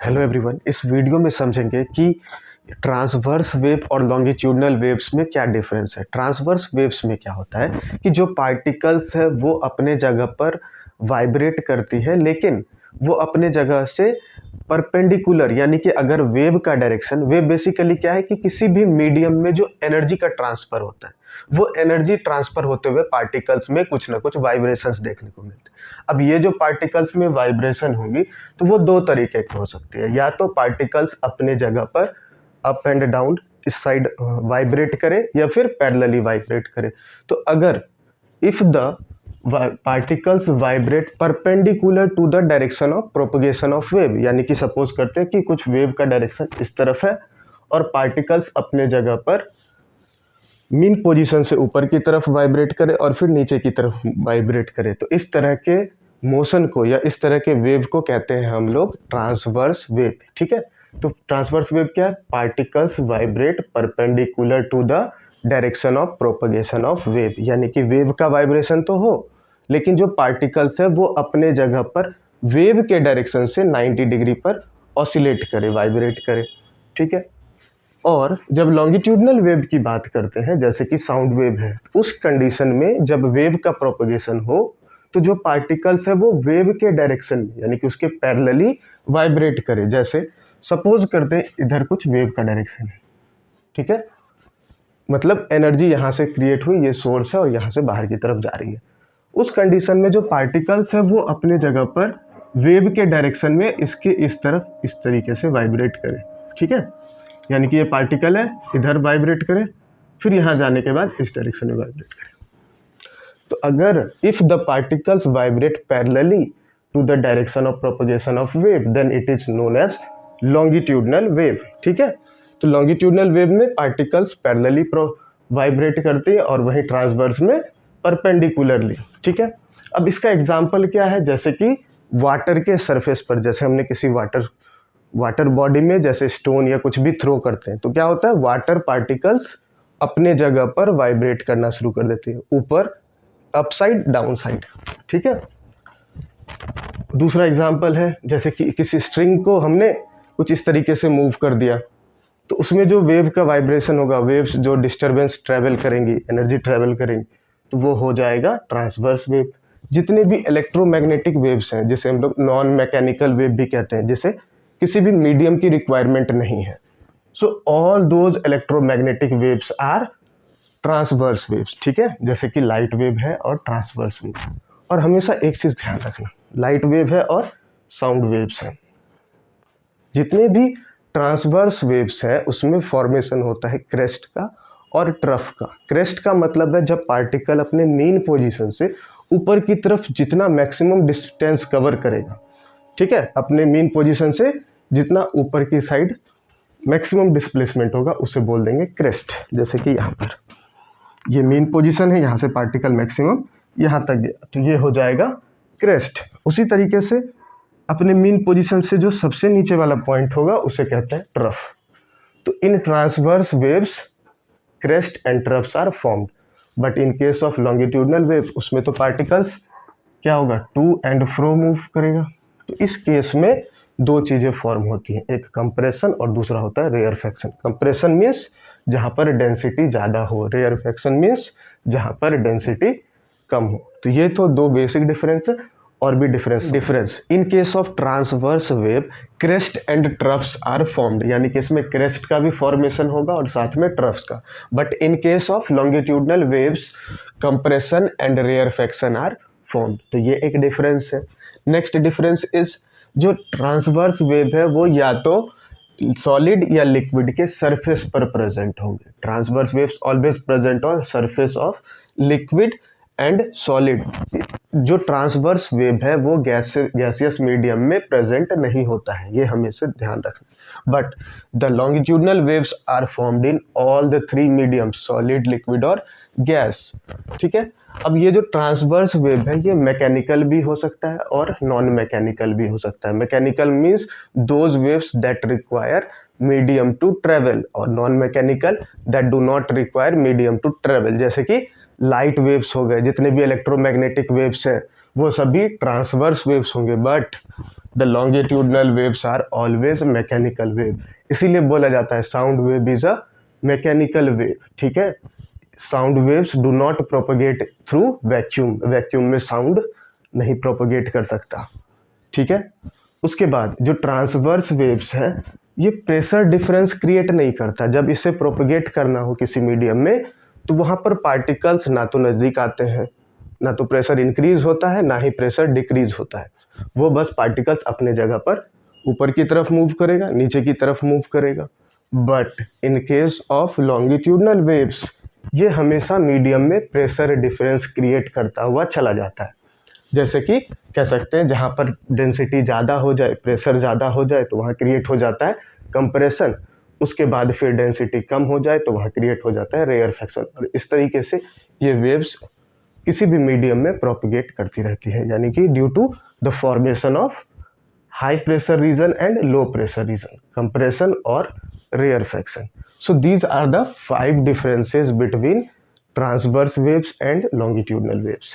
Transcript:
Hello everyone, इस video में समझेंगे कि ट्रांसवर्स वेव और लॉन्गिट्यूडनल वेव्स में क्या डिफरेंस है। ट्रांसवर्स वेव्स में क्या होता है कि जो पार्टिकल्स है वो अपने जगह पर वाइब्रेट करती है, लेकिन वो अपने जगह से परपेंडिकुलर, यानी कि अगर वेव का डायरेक्शन, वेव बेसिकली क्या है कि किसी भी मीडियम में जो एनर्जी का ट्रांसफर होता है, वो एनर्जी ट्रांसफर होते हुए पार्टिकल्स में कुछ ना कुछ वाइब्रेशंस देखने को मिलते हैं। अब ये जो पार्टिकल्स में वाइब्रेशन होंगी तो वो दो तरीके की हो सकती है। या तो पार्टिकल्स अपने जगह पर अप एंड डाउन इस साइड वाइब्रेट करे, या फिर पैरेलली वाइब्रेट करे। तो अगर if the particles vibrate perpendicular to the direction of propagation of wave, यानी कि सपोज करते हैं कि कुछ वेव का डायरेक्शन इस तरफ है और पार्टिकल्स अपने जगह पर मीन पोजीशन से ऊपर की तरफ वाइब्रेट करे और फिर नीचे की तरफ वाइब्रेट करे, तो इस तरह के मोशन को या इस तरह के वेव को कहते हैं हम लोग ट्रांसवर्स वेव। ठीक है, तो ट्रांसवर्स वेव क्या है? Particles vibrate perpendicular to the direction of propagation of wave, यानी कि वेव का वाइब्रेशन तो हो, लेकिन जो पार्टिकल्स है वो अपने जगह पर वेव के डायरेक्शन से 90 डिग्री पर ऑसिलेट करे, वाइब्रेट करे। ठीक है, और जब लॉन्गिट्यूडनल वेव की बात करते हैं, जैसे कि साउंड वेव है, उस कंडीशन में जब वेव का प्रोपगेशन हो तो जो पार्टिकल्स है वो वेव के डायरेक्शन में, यानी कि उसके पैरेलली वाइब्रेट करे। जैसे सपोज करते हैं इधर कुछ वेव का डायरेक्शन है, ठीक है, मतलब एनर्जी यहाँ से क्रिएट हुई, ये सोर्स है और यहाँ से बाहर की तरफ जा रही है। उस कंडीशन में जो पार्टिकल्स है वो अपने जगह पर वेव के डायरेक्शन में इसके इस तरफ इस तरीके से वाइब्रेट करे। ठीक है, यानी कि ये पार्टिकल है, इधर वाइब्रेट करे, फिर यहाँ जाने के बाद इस डायरेक्शन में वाइब्रेट करे। तो अगर if the particles vibrate parallelly to the direction of propagation of wave, then it is known as longitudinal wave. ठीक है, तो लॉन्गिट्यूडनल वेव में पार्टिकल्स पैरेलली वाइब्रेट करती है और वहीं ट्रांसवर्स में परपेंडिकुलरली। ठीक है, अब इसका एग्जाम्पल क्या है? जैसे कि वाटर के सरफेस पर, जैसे हमने किसी वाटर बॉडी में जैसे स्टोन या कुछ भी थ्रो करते हैं, तो क्या होता है? वाटर पार्टिकल्स अपने जगह पर वाइब्रेट करना शुरू कर देते हैं, ऊपर अप साइड डाउन साइड। ठीक है, दूसरा एग्जांपल है जैसे कि किसी स्ट्रिंग को हमने कुछ इस तरीके से मूव कर दिया, तो उसमें जो वेव का वाइब्रेशन होगा, वेव्स जो डिस्टर्बेंस ट्रैवल करेंगी, एनर्जी ट्रैवल करेंगी, तो वो हो जाएगा ट्रांसवर्स वेव। जितने भी इलेक्ट्रोमैग्नेटिक वेव्स हैं, जिसे हम लोग नॉन मैकेनिकल वेव भी कहते हैं, जिसे किसी भी मीडियम की रिक्वायरमेंट नहीं है, so all those electromagnetic waves are transverse waves. ठीक है, जैसे कि लाइट वेव है और ट्रांसवर्स वेव। और हमेशा एक चीज़ ध्यान रखना, लाइट वेव है और साउंड वेव्स है। जितने भी ट्रांसवर्स वेव्स है उसमें फॉर्मेशन होता है क्रेस्ट का और ट्रफ का। क्रेस्ट का मतलब है जब पार्टिकल अपने मेन पोजीशन से ऊपर की तरफ जितना मैक्सिमम डिस्टेंस कवर करेगा, ठीक है, अपने मेन पोजीशन से जितना ऊपर की साइड मैक्सिमम डिस्प्लेसमेंट होगा उसे बोल देंगे क्रेस्ट। जैसे कि यहाँ पर ये मेन पोजीशन है, यहाँ से पार्टिकल मैक्सिमम यहाँ तक गया, तो ये हो जाएगा क्रेस्ट। उसी तरीके से अपने मेन पोजीशन से जो सबसे नीचे वाला पॉइंट होगा उसे कहते हैं ट्रफ। तो in transverse waves crest and troughs are formed, but in case of longitudinal wave उसमें तो पार्टिकल्स क्या होगा? टू एंड फ्रो मूव करेगा। तो इस केस में दो चीज़ें फॉर्म होती हैं, एक कंप्रेशन और दूसरा होता है रेयरफैक्शन। कंप्रेशन मीन्स जहाँ पर डेंसिटी ज़्यादा हो, रेयरफैक्शन मीन्स जहाँ पर डेंसिटी कम हो। तो ये तो दो बेसिक डिफरेंस है, और भी difference in case of transverse wave crest and troughs are formed, यानी कि इसमें क्रेस्ट का भी फॉर्मेशन होगा और साथ में ट्रफ्स का। But in case of longitudinal waves compression and rarefaction are formed. तो ये एक डिफरेंस है। नेक्स्ट डिफरेंस इज जो ट्रांसवर्स वेव है वो या तो सॉलिड या लिक्विड के सरफेस पर प्रेजेंट होंगे। Transverse waves always present on surface of liquid and solid. जो ट्रांसवर्स वेव है वो गैसियस मीडियम में प्रेजेंट नहीं होता है, ये हमेशा ध्यान रखना। But the longitudinal waves are formed in all the three medium, solid, liquid और गैस। ठीक है, अब ये जो ट्रांसवर्स वेव है ये मैकेनिकल भी हो सकता है और नॉन मैकेनिकल भी हो सकता है। Mechanical means those waves that require medium to travel, और non mechanical that do not require medium to travel. जैसे कि लाइट वेव्स हो गए, जितने भी इलेक्ट्रोमैग्नेटिक वेव्स हैं वो सभी ट्रांसवर्स वेव्स होंगे, but the longitudinal waves are always mechanical wave. इसीलिए बोला जाता है sound wave is a mechanical wave. ठीक है, sound waves do not propagate through vacuum, vacuum में साउंड नहीं प्रोपगेट कर सकता। ठीक है, उसके बाद जो ट्रांसवर्स वेव्स हैं ये प्रेशर डिफरेंस क्रिएट नहीं करता। जब इसे प्रोपगेट करना हो किसी मीडियम में तो वहाँ पर पार्टिकल्स ना तो नज़दीक आते हैं, ना तो प्रेशर इंक्रीज होता है, ना ही प्रेशर डिक्रीज होता है। वो बस पार्टिकल्स अपने जगह पर ऊपर की तरफ मूव करेगा, नीचे की तरफ मूव करेगा। But in case of longitudinal waves ये हमेशा मीडियम में प्रेशर डिफरेंस क्रिएट करता हुआ चला जाता है। जैसे कि कह सकते हैं जहाँ पर डेंसिटी ज़्यादा हो जाए, प्रेशर ज़्यादा हो जाए तो वहाँ क्रिएट हो जाता है कंप्रेशन, उसके बाद फिर डेंसिटी कम हो जाए तो वहाँ क्रिएट हो जाता है रेयरफैक्शन। और इस तरीके से ये वेव्स किसी भी मीडियम में प्रोपगेट करती रहती है, यानी कि due to the formation of high pressure region and low pressure region, compression और rarefaction. So these are the 5 differences between transverse waves and longitudinal waves.